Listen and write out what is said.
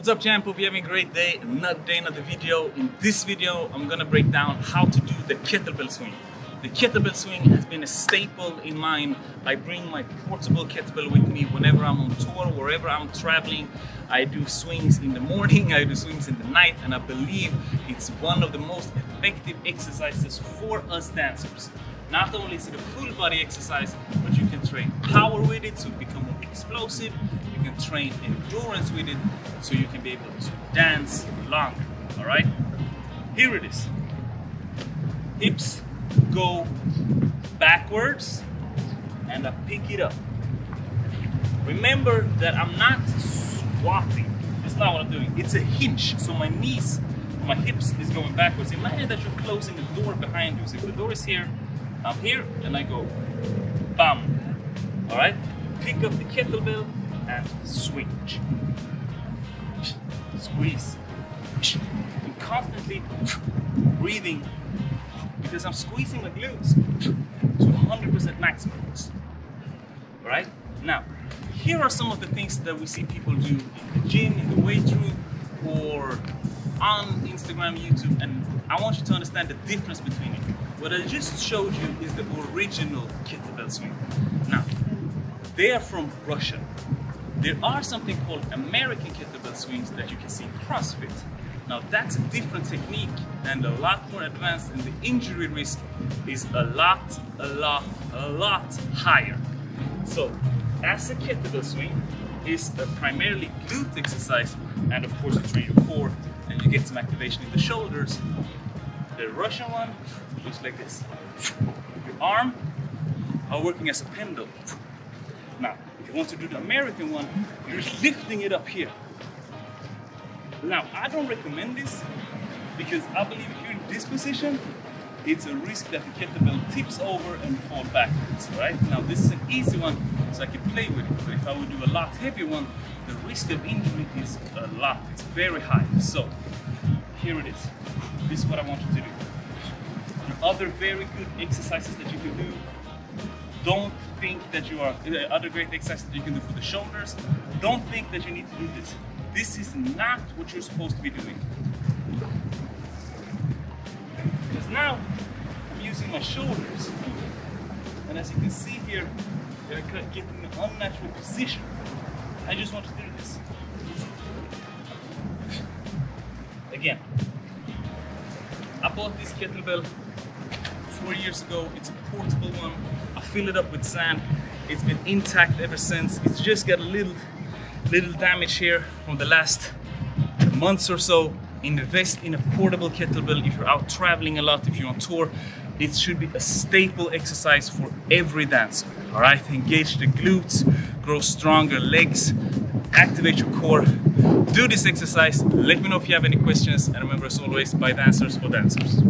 What's up, champ? Hope you're having a great day. Another video. In this video, I'm gonna break down how to do the kettlebell swing. The kettlebell swing has been a staple in mine. I bring my portable kettlebell with me whenever I'm on tour, wherever I'm traveling. I do swings in the morning, I do swings in the night, and I believe it's one of the most effective exercises for us dancers. Not only is it a full body exercise, but you can train power with it, so you become more explosive. You can train endurance with it, so you can be able to dance longer. All right, here it is. Hips go backwards, and I pick it up. Remember that I'm not squatting. That's not what I'm doing. It's a hinge, so my knees, my hips is going backwards. Imagine that you're closing the door behind you. So if the door is here, I'm here, and I go bam. All right, pick up the kettlebell and swing. Squeeze. I'm constantly breathing because I'm squeezing my glutes to 100% maximum. All right. Now, here are some of the things that we see people do in the gym, in the weight room, or on Instagram, YouTube, and I want you to understand the difference between it. What I just showed you is the original kettlebell swing. Now, they are from Russia. There are something called American kettlebell swings that you can see in CrossFit. Now, that's a different technique and a lot more advanced, and the injury risk is a lot higher. So, as a kettlebell swing is a primarily glute exercise, and of course you train your core and you get some activation in the shoulders. The Russian one looks like this. Your arm are working as a pendulum. Now, if you want to do the American one, you're lifting it up here. Now, I don't recommend this because I believe if you're in this position, it's a risk that the kettlebell tips over and fall backwards, right? Now, this is an easy one, so I can play with it. But if I would do a lot heavier one, the risk of injury is a lot. It's very high. So, here it is. This is what I want you to do. Other very good exercises that you can do. Don't think that you are, other great exercises that you can do for the shoulders. Don't think that you need to do this. This is not what you're supposed to be doing. Because now I'm using my shoulders. And as you can see here, they're getting in an unnatural position. I just want to do this. Again, I bought this kettlebell 4 years ago. It's a portable one. I fill it up with sand. It's been intact ever since. It's just got a little damage here from the last months or so. Invest in a portable kettlebell if you're out traveling a lot, if you're on tour. It should be a staple exercise for every dancer. All right, engage the glutes, grow stronger legs, activate your core. Do this exercise. Let me know if you have any questions, and remember, as always, by dancers for dancers.